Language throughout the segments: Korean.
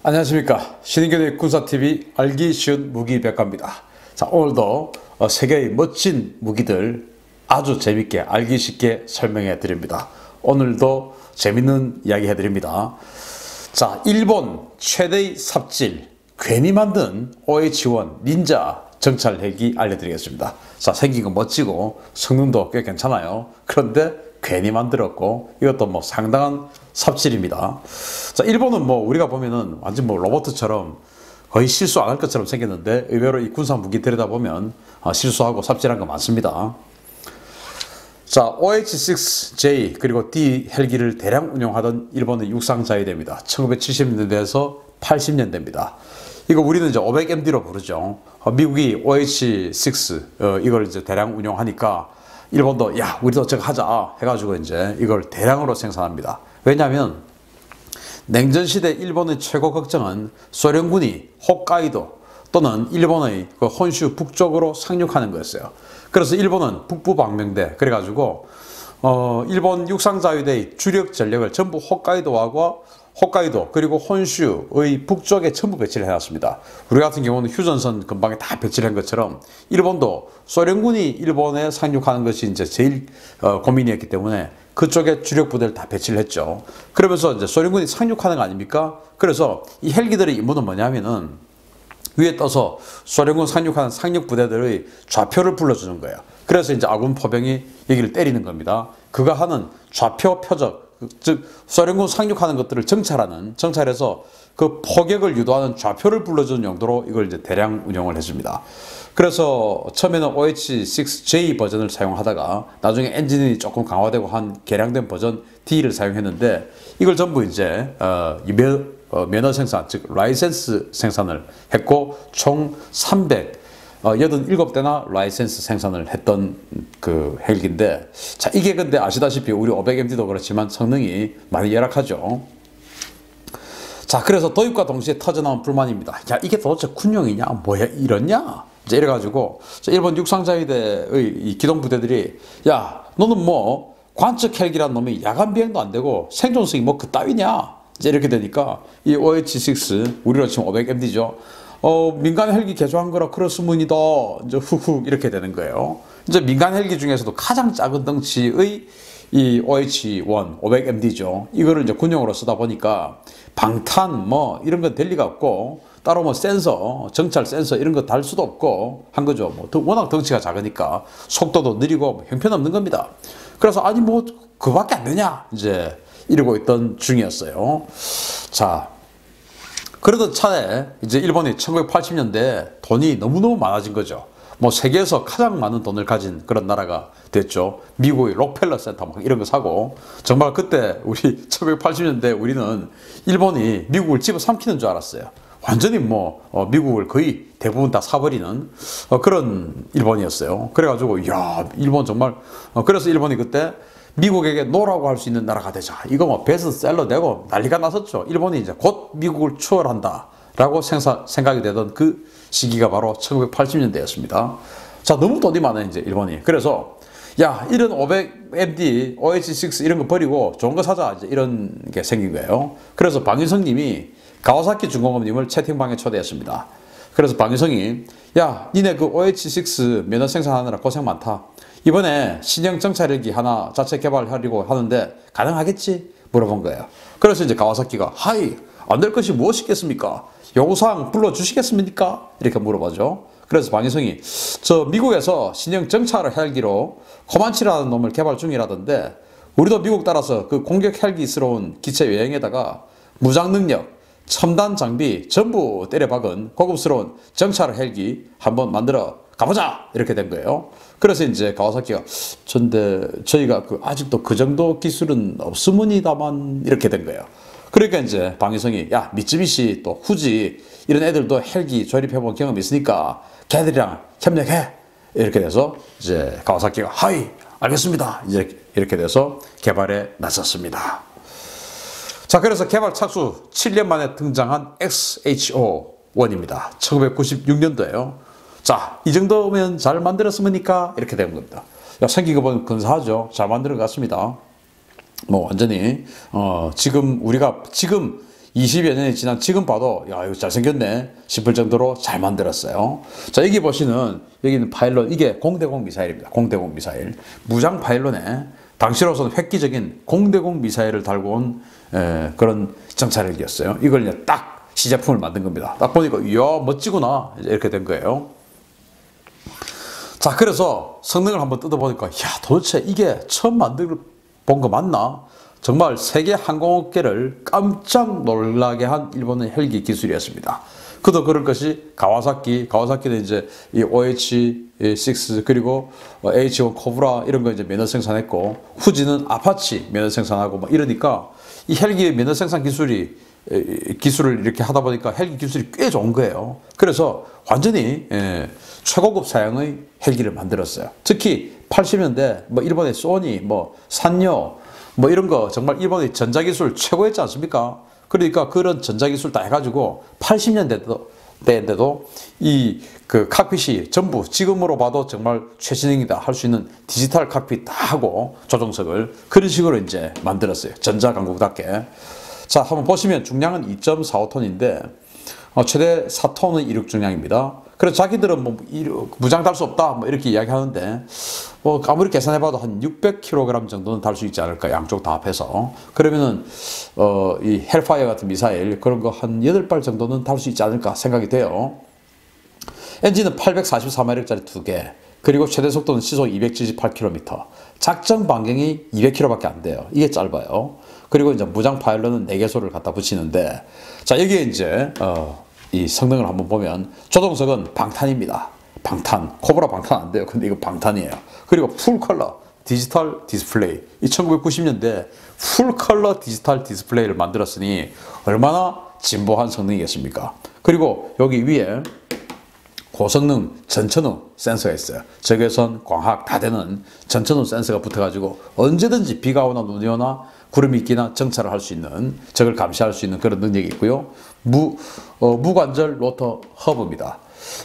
안녕하십니까. 신인교대 군사TV 알기 쉬운 무기백과입니다. 자, 오늘도 세계의 멋진 무기들 아주 재밌게 알기 쉽게 설명해 드립니다. 오늘도 재밌는 이야기 해드립니다. 자, 일본 최대의 삽질 괜히 만든 OH-1 닌자 정찰 헬기 알려드리겠습니다. 자, 생긴 거 멋지고 성능도 꽤 괜찮아요. 그런데 괜히 만들었고 이것도 뭐 상당한 삽질입니다. 자, 일본은 뭐 우리가 보면은 완전 뭐 로봇처럼 거의 실수 안 할 것처럼 생겼는데 의외로 이 군사 무기 들여다보면 실수하고 삽질한 거 많습니다. 자, OH-6J 그리고 D 헬기를 대량 운용하던 일본의 육상 자위대입니다. 1970년대에서 80년대입니다. 이거 우리는 이제 500MD로 부르죠. 미국이 OH-6 이걸 이제 대량 운용하니까 일본도 야 우리도 저거 하자 해가지고 이제 이걸 대량으로 생산합니다. 왜냐하면 냉전시대 일본의 최고 걱정은 소련군이 홋카이도 또는 일본의 그 혼슈 북쪽으로 상륙하는 거였어요. 그래서 일본은 북부방명대 그래가지고 일본 육상자위대의 주력 전력을 전부 홋카이도 그리고 혼슈의 북쪽에 전부 배치를 해놨습니다. 우리 같은 경우는 휴전선 근방에 다 배치를 한 것처럼 일본도 소련군이 일본에 상륙하는 것이 이제 제일 고민이었기 때문에 그쪽에 주력 부대를 다 배치를 했죠. 그러면서 이제 소련군이 상륙하는 거 아닙니까? 그래서 이 헬기들의 임무는 뭐냐면은 위에 떠서 소련군 상륙하는 상륙 부대들의 좌표를 불러주는 거예요. 그래서 이제 아군 포병이 여기를 때리는 겁니다. 그가 하는 좌표 표적 즉 소련군 상륙하는 것들을 정찰해서 그 포격을 유도하는 좌표를 불러주는 용도로 이걸 이제 대량 운용을 했습니다. 그래서 처음에는 OH-6J 버전을 사용하다가 나중에 엔진이 조금 강화되고 한 개량된 버전 D를 사용했는데 이걸 전부 이제 면허 생산 즉 라이센스 생산을 했고 총 387대나 라이센스 생산을 했던 그 헬기인데 자 이게 근데 아시다시피 우리 500MD도 그렇지만 성능이 많이 열악하죠. 자 그래서 도입과 동시에 터져나온 불만입니다. 야 이게 도대체 군용이냐 뭐야 이러냐 이제 이래가지고 일본 육상자위대의 이 기동부대들이 야 너는 뭐 관측 헬기란 놈이 야간 비행도 안 되고 생존성이 뭐 그따위냐 이제 이렇게 되니까 이 OH-6 우리로 치면 500MD죠. 민간 헬기 개조한 거라 그렇습니다. 이제 후후 이렇게 되는 거예요. 이제 민간 헬기 중에서도 가장 작은 덩치의 이 OH-1 500MD죠. 이거를 이제 군용으로 쓰다 보니까 방탄 뭐 이런 건 될 리가 없고 따로 뭐 센서, 정찰 센서 이런 거 달 수도 없고 한 거죠. 뭐 워낙 덩치가 작으니까 속도도 느리고 형편없는 겁니다. 그래서 아니 뭐 그거밖에 안 되냐 이제 이러고 있던 중이었어요. 자. 그러던 차에 이제 일본이 1980년대에 돈이 너무너무 많아진 거죠. 뭐 세계에서 가장 많은 돈을 가진 그런 나라가 됐죠. 미국의 록펠러 센터 막 이런 거 사고 정말 그때 우리 1980년대 우리는 일본이 미국을 집어삼키는 줄 알았어요. 완전히 뭐 미국을 거의 대부분 다 사버리는 그런 일본이었어요. 그래가지고 야 일본 정말 그래서 일본이 그때 미국에게 노라고 할 수 있는 나라가 되자. 이거 뭐 베스트셀러 되고 난리가 났었죠. 일본이 이제 곧 미국을 추월한다 라고 생각이 되던 그 시기가 바로 1980년대였습니다. 자, 너무 돈이 많아요, 이제 일본이. 그래서 야, 이런 500MD, OH-6 이런 거 버리고 좋은 거 사자. 이제 이런 게 생긴 거예요. 그래서 방위성 님이 가와사키 중공업님을 채팅방에 초대했습니다. 그래서 방위성이 야, 니네 그 OH-6 면허 생산하느라 고생 많다. 이번에 신형 정찰헬기 하나 자체 개발하려고 하는데 가능하겠지? 물어본 거예요. 그래서 이제 가와사키가 하이 안 될 것이 무엇이겠습니까? 요구사항 불러주시겠습니까? 이렇게 물어보죠. 그래서 방위성이 저 미국에서 신형 정찰 헬기로 코만치라는 놈을 개발 중이라던데 우리도 미국 따라서 그 공격 헬기스러운 기체 여행에다가 무장 능력 첨단 장비 전부 때려박은 고급스러운 정찰 헬기 한번 만들어 가보자 이렇게 된 거예요. 그래서 이제 가와사키가 전데 저희가 아직도 그 정도 기술은 없으문이다만 이렇게 된 거예요. 그러니까 이제 방위성이 야 미쯔비시 또 후지 이런 애들도 헬기 조립해본 경험이 있으니까 걔들이랑 협력해 이렇게 돼서 이제 가와사키가 하이 알겠습니다 이제 이렇게 돼서 개발에 나섰습니다. 자 그래서 개발 착수 7년 만에 등장한 XHO-1입니다. 1996년도에요. 자, 이 정도면 잘 만들었습니까? 이렇게 된 겁니다. 야, 생긴 거 보면 근사하죠? 잘 만든 것 같습니다. 뭐, 완전히, 지금 20여 년이 지난 지금 봐도 야 이거 잘생겼네 싶을 정도로 잘 만들었어요. 자 여기 보시는 여기는 파일럿 이게 공대공 미사일입니다. 공대공 미사일 무장 파일럿에 당시로서는 획기적인 공대공 미사일을 달고 온 그런 정찰 헬기였어요. 이걸 이제 딱 시제품을 만든 겁니다. 딱 보니까 이야 멋지구나 이렇게 된 거예요. 자 그래서 성능을 한번 뜯어보니까 야 도대체 이게 처음 만들 본 거 맞나? 정말 세계 항공업계를 깜짝 놀라게 한 일본의 헬기 기술이었습니다. 그도 그럴 것이 가와사키는 이제 이 OH-6 그리고 H-1 코브라 이런 거 이제 면허 생산했고 후지는 아파치 면허 생산하고 막 이러니까 이 헬기 면허 생산 기술을 이렇게 하다 보니까 헬기 기술이 꽤 좋은 거예요. 그래서 완전히 최고급 사양의 헬기를 만들었어요. 특히 80년대 뭐 일본의 소니, 뭐 산요, 뭐 이런 거 정말 일본의 전자기술 최고였지 않습니까? 그러니까 그런 전자기술 다 해가지고 80년대인데도 이 그 칵핏이 전부 지금으로 봐도 정말 최신형이다 할 수 있는 디지털 칵핏 다 하고 조종석을 그런 식으로 이제 만들었어요. 전자강국답게. 자, 한번 보시면 중량은 2.45톤인데 최대 4톤의 이륙 중량입니다. 그래서 자기들은 뭐 무장 달 수 없다 뭐 이렇게 이야기하는데 아무리 계산해봐도 한 600kg 정도는 달 수 있지 않을까 양쪽 다 합해서. 그러면은 이 헬파이어 같은 미사일 그런 거 한 8발 정도는 달 수 있지 않을까 생각이 돼요. 엔진은 844마력짜리 2개 그리고 최대 속도는 시속 278km 작전 반경이 200km밖에 안 돼요. 이게 짧아요. 그리고 이제 무장 파일럿은 4개소를 갖다 붙이는데 자 여기에 이제 이 성능을 한번 보면 조종석은 방탄입니다. 방탄. 코브라 방탄 안 돼요. 근데 이거 방탄이에요. 그리고 풀컬러 디지털 디스플레이. 이 1990년대 풀컬러 디지털 디스플레이를 만들었으니 얼마나 진보한 성능이겠습니까? 그리고 여기 위에 고성능 전천후 센서가 있어요. 적외선, 광학 다 되는 전천후 센서가 붙어가지고 언제든지 비가 오나 눈이 오나 구름이 끼나 정찰을 할 수 있는 적을 감시할 수 있는 그런 능력이 있고요. 무관절 로터 허브입니다.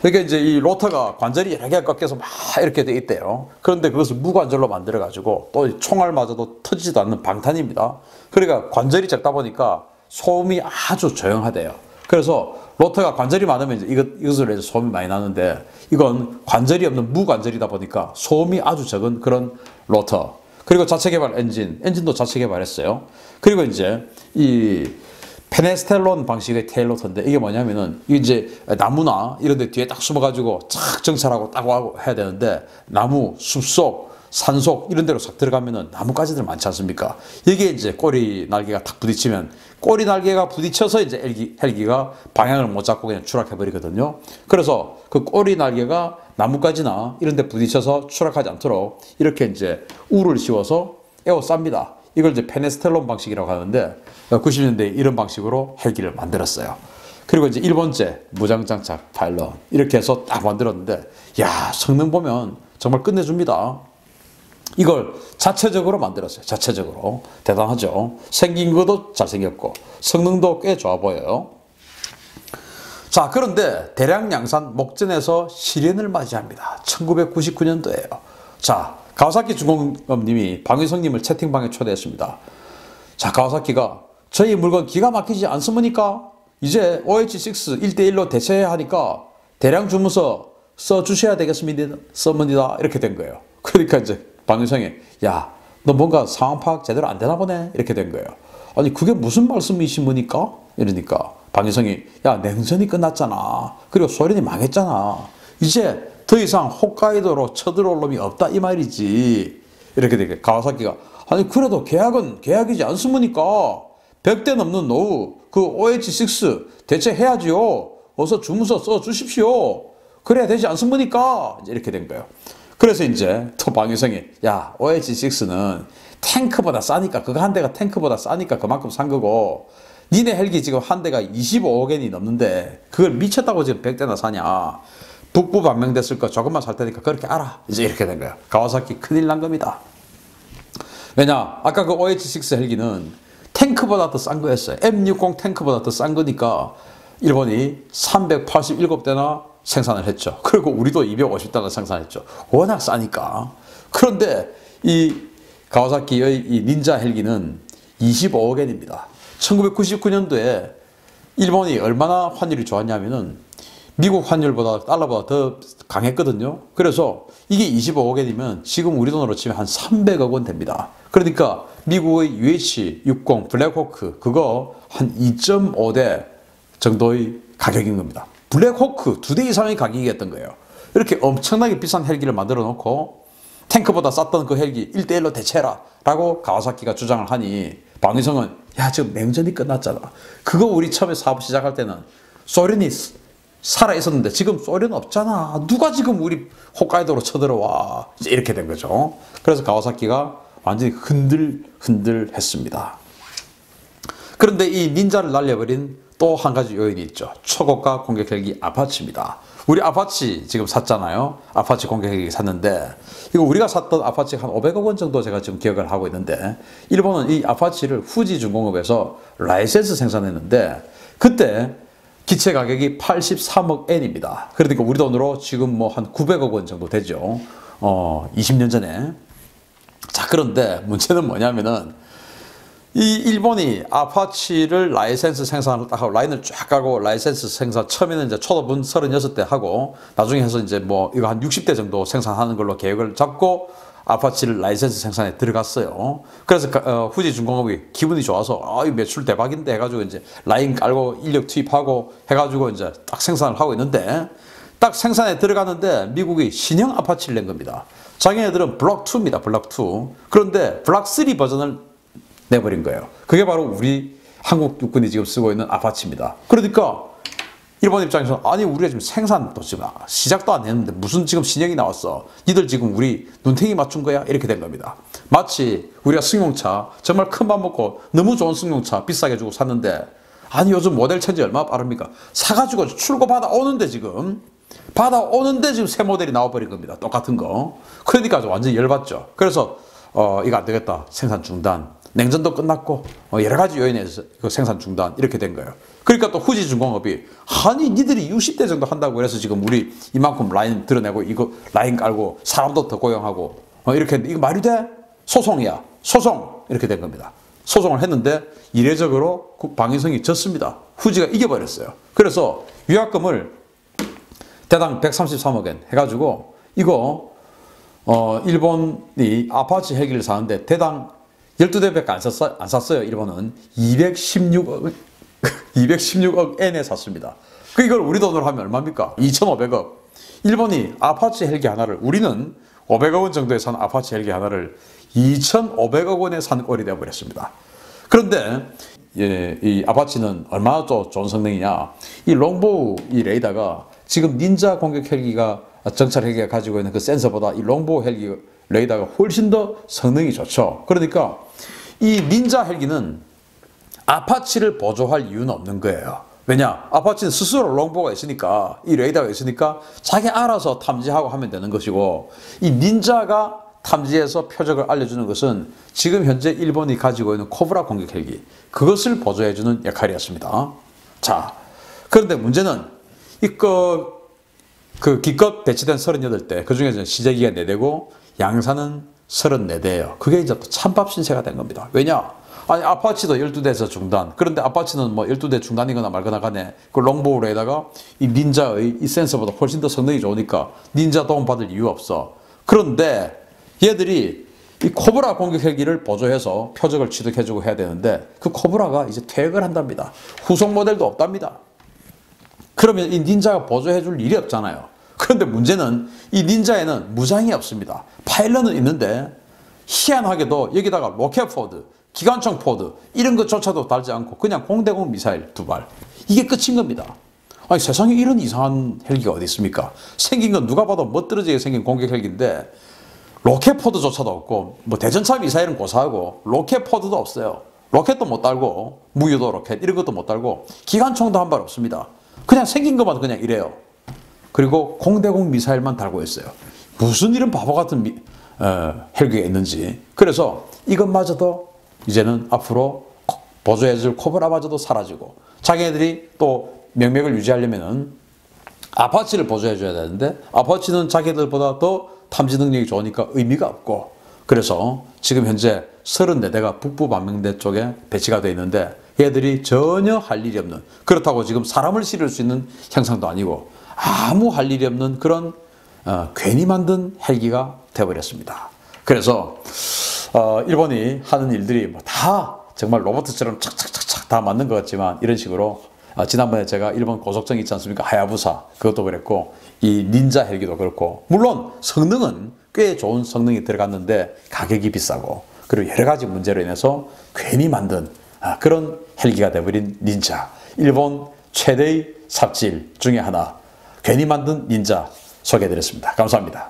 그러니까 이제 이 로터가 관절이 여러 개가 꺾여서 막 이렇게 돼 있대요. 그런데 그것을 무관절로 만들어가지고 또 총알 맞아도 터지지도 않는 방탄입니다. 그러니까 관절이 적다 보니까 소음이 아주 조용하대요. 그래서 로터가 관절이 많으면 이제 이것으로 해서 소음이 많이 나는데 이건 관절이 없는 무관절이다 보니까 소음이 아주 적은 그런 로터. 그리고 자체 개발 엔진도 자체 개발했어요. 그리고 이제 이 페네스텔론 방식의 테일로터인데 이게 뭐냐면은 이제 나무나 이런 데 뒤에 딱 숨어가지고 착 정찰하고 딱 와고 해야 되는데 나무, 숲속, 산속 이런 데로 싹 들어가면은 나뭇가지들 많지 않습니까? 여기에 이제 꼬리 날개가 탁 부딪히면 꼬리 날개가 부딪혀서 이제 헬기가 방향을 못 잡고 그냥 추락해 버리거든요. 그래서 그 꼬리 날개가 나뭇가지나 이런 데 부딪혀서 추락하지 않도록 이렇게 이제 울을 씌워서 에워쌉니다. 이걸 이제 페네스텔론 방식이라고 하는데 90년대에 이런 방식으로 헬기를 만들었어요. 그리고 이제 1번째 무장장착 파일럿 이렇게 해서 딱 만들었는데 야 성능 보면 정말 끝내줍니다. 이걸 자체적으로 만들었어요. 자체적으로. 대단하죠. 생긴 것도 잘생겼고 성능도 꽤 좋아 보여요. 자 그런데 대량 양산 목전에서 실현을 맞이합니다. 1999년도에요. 자 가와사키 중공업님이 방위성님을 채팅방에 초대했습니다. 자 가와사키가 저희 물건 기가 막히지 않습니까? 이제 OH-6 1대1로 대체해야 하니까 대량 주문서 써주셔야 되겠습니다. 이렇게 된 거예요. 그러니까 이제 방위성이 야 너 뭔가 상황 파악 제대로 안 되나 보네 이렇게 된 거예요. 아니 그게 무슨 말씀이십니까? 이러니까 방위성이 야 냉전이 끝났잖아. 그리고 소련이 망했잖아. 이제 더 이상 홋카이도로 쳐들어올 놈이 없다 이 말이지. 이렇게 되게 가와사키가 아니 그래도 계약은 계약이지 않습니까? 100대 넘는 노후 그 OH-6 대체해야지요. 어서 주문서 써주십시오. 그래야 되지 않습니까? 이렇게 된 거예요. 그래서 이제 또 방위성이 야 OH-6는 탱크보다 싸니까 그거 한 대가 탱크보다 싸니까 그만큼 산 거고 니네 헬기 지금 한 대가 25억엔이 넘는데 그걸 미쳤다고 지금 100대나 사냐. 북부 반명됐을 거 조금만 살 테니까 그렇게 알아. 이제 이렇게 된 거야. 가와사키 큰일 난 겁니다. 왜냐 아까 그 OH-6 헬기는 탱크보다 더 싼 거였어요. M60 탱크보다 더 싼 거니까 일본이 387대나 생산을 했죠. 그리고 우리도 250대나 생산했죠. 워낙 싸니까. 그런데 이 가와사키의 이 닌자 헬기는 25억엔입니다. 1999년도에 일본이 얼마나 환율이 좋았냐면은 미국 환율보다 달러보다 더 강했거든요. 그래서 이게 25억 엔이면 지금 우리 돈으로 치면 한 300억 원 됩니다. 그러니까 미국의 UH-60 블랙호크 그거 한 2.5대 정도의 가격인 겁니다. 블랙호크 2대 이상의 가격이었던 거예요. 이렇게 엄청나게 비싼 헬기를 만들어 놓고 탱크보다 쌌던 그 헬기 1대1로 대체해라 라고 가와사키가 주장을 하니 방위성은 야 지금 냉전이 끝났잖아. 그거 우리 처음에 사업 시작할 때는 소련이 살아 있었는데 지금 소련 없잖아. 누가 지금 우리 홋카이도로 쳐들어와. 이제 이렇게 된 거죠. 그래서 가와사키가 완전히 흔들 했습니다. 그런데 이 닌자를 날려버린 또 한 가지 요인이 있죠. 초고가 공격 헬기 아파치입니다. 우리 아파치 지금 샀잖아요. 아파치 공격 헬기 샀는데 이거 우리가 샀던 아파치가 한 500억 원 정도 제가 지금 기억을 하고 있는데 일본은 이 아파치를 후지중공업에서 라이센스 생산했는데 그때 기체 가격이 83억 엔입니다. 그러니까 우리 돈으로 지금 뭐 한 900억 원 정도 되죠. 20년 전에. 자, 그런데 문제는 뭐냐면은 이 일본이 아파치를 라이센스 생산을 딱 하고 라인을 쫙 가고 라이센스 생산 처음에는 이제 초도분 36대 하고 나중에 해서 이제 뭐 이거 한 60대 정도 생산하는 걸로 계획을 잡고 아파치를 라이센스 생산에 들어갔어요. 그래서 후지중공업이 기분이 좋아서 이 매출 대박인데 해가지고 이제 라인 깔고 인력 투입하고 해가지고 이제 딱 생산을 하고 있는데 딱 생산에 들어갔는데 미국이 신형 아파치를 낸 겁니다. 자기네들은 블록 2입니다. 블록 2. 그런데 블록 3 버전을 내버린 거예요. 그게 바로 우리 한국 육군이 지금 쓰고 있는 아파치입니다. 그러니까 일본 입장에서는 아니 우리가 지금 생산도 지금 시작도 안 했는데 무슨 지금 신형이 나왔어. 니들 지금 우리 눈탱이 맞춘 거야? 이렇게 된 겁니다. 마치 우리가 승용차 정말 큰 맘 먹고 너무 좋은 승용차 비싸게 주고 샀는데 아니 요즘 모델 천지 얼마나 빠릅니까? 사가지고 출고 받아오는데 지금 새 모델이 나와버린 겁니다. 똑같은 거. 그러니까 완전히 열받죠. 그래서 이거 안 되겠다. 생산 중단. 냉전도 끝났고 여러 가지 요인에서 생산 중단 이렇게 된 거예요. 그러니까 또 후지중공업이 아니 니들이 60대 정도 한다고 그래서 지금 우리 이만큼 라인 드러내고 이거 라인 깔고 사람도 더 고용하고 이렇게 이거 말이 돼? 소송이야. 소송 이렇게 된 겁니다. 소송을 했는데 이례적으로 방위성이 졌습니다. 후지가 이겨버렸어요. 그래서 유약금을 대당 133억 엔 해가지고 이거 일본이 아파치 헬기를 사는데 대당 12대밖에 안 샀어요. 일본은 216억 엔에 샀습니다. 이걸 우리 돈으로 하면 얼마입니까? 2,500억. 일본이 아파치 헬기 하나를 우리는 500억 원 정도에 산 아파치 헬기 하나를 2,500억 원에 산 꼴이 되어버렸습니다. 그런데 이 아파치는 얼마나 또 좋은 성능이냐. 이 롱보우 이 레이더가 지금 닌자 공격 헬기가 정찰 헬기가 가지고 있는 그 센서보다 이 롱보우 헬기 레이더가 훨씬 더 성능이 좋죠. 그러니까 이 닌자 헬기는 아파치를 보조할 이유는 없는 거예요. 왜냐? 아파치는 스스로 롱보우가 있으니까 이 레이더가 있으니까 자기 알아서 탐지하고 하면 되는 것이고 이 닌자가 탐지해서 표적을 알려주는 것은 지금 현재 일본이 가지고 있는 코브라 공격 헬기 그것을 보조해주는 역할이었습니다. 자, 그런데 문제는 그 기껏 배치된 38대 그 중에서 시제기가 4대고 양산은 34대예요. 그게 이제 또 찬밥 신세가 된 겁니다. 왜냐? 아니 아파치도 12대에서 중단. 그런데 아파치는 뭐 12대 중단이거나 말거나 간에 그 롱보우에다가 이 닌자의 이 센서보다 훨씬 더 성능이 좋으니까 닌자 도움 받을 이유 없어. 그런데 얘들이 이 코브라 공격 헬기를 보조해서 표적을 취득해주고 해야 되는데 그 코브라가 이제 퇴역을 한답니다. 후속 모델도 없답니다. 그러면 이 닌자가 보조해줄 일이 없잖아요. 그런데 문제는 이 닌자에는 무장이 없습니다. 파일럿은 있는데 희한하게도 여기다가 로켓 포드, 기관총 포드 이런 것조차도 달지 않고 그냥 공대공 미사일 2발 이게 끝인 겁니다. 아니 세상에 이런 이상한 헬기가 어디 있습니까? 생긴 건 누가 봐도 멋들어지게 생긴 공격 헬기인데 로켓 포드조차도 없고 뭐 대전차 미사일은 고사하고 로켓 포드도 없어요. 로켓도 못 달고 무유도 로켓 이런 것도 못 달고 기관총도 한 발 없습니다. 그냥 생긴 것만 그냥 이래요. 그리고 공대공 미사일만 달고 있어요. 무슨 이런 바보 같은 헬기가 있는지. 그래서 이것마저도 이제는 앞으로 보조해줄 코브라마저도 사라지고 자기네들이 또 명맥을 유지하려면은 아파치를 보조해줘야 되는데 아파치는 자기들보다 더 탐지 능력이 좋으니까 의미가 없고 그래서 지금 현재 34대가 북부 만명대 쪽에 배치가 되어 있는데 얘들이 전혀 할 일이 없는, 그렇다고 지금 사람을 실을 수 있는 형상도 아니고 아무 할 일이 없는 그런 괜히 만든 헬기가 되어버렸습니다. 그래서 일본이 하는 일들이 뭐 다 정말 로봇처럼 착착착착 다 맞는 것 같지만, 이런 식으로 지난번에 제가 일본 고속정 있지 않습니까? 하야부사, 그것도 그랬고 이 닌자 헬기도 그렇고, 물론 성능은 꽤 좋은 성능이 들어갔는데 가격이 비싸고, 그리고 여러 가지 문제로 인해서 괜히 만든 그런 헬기가 되어버린 닌자. 일본 최대의 삽질 중에 하나, 괜히 만든 닌자 소개해드렸습니다. 감사합니다.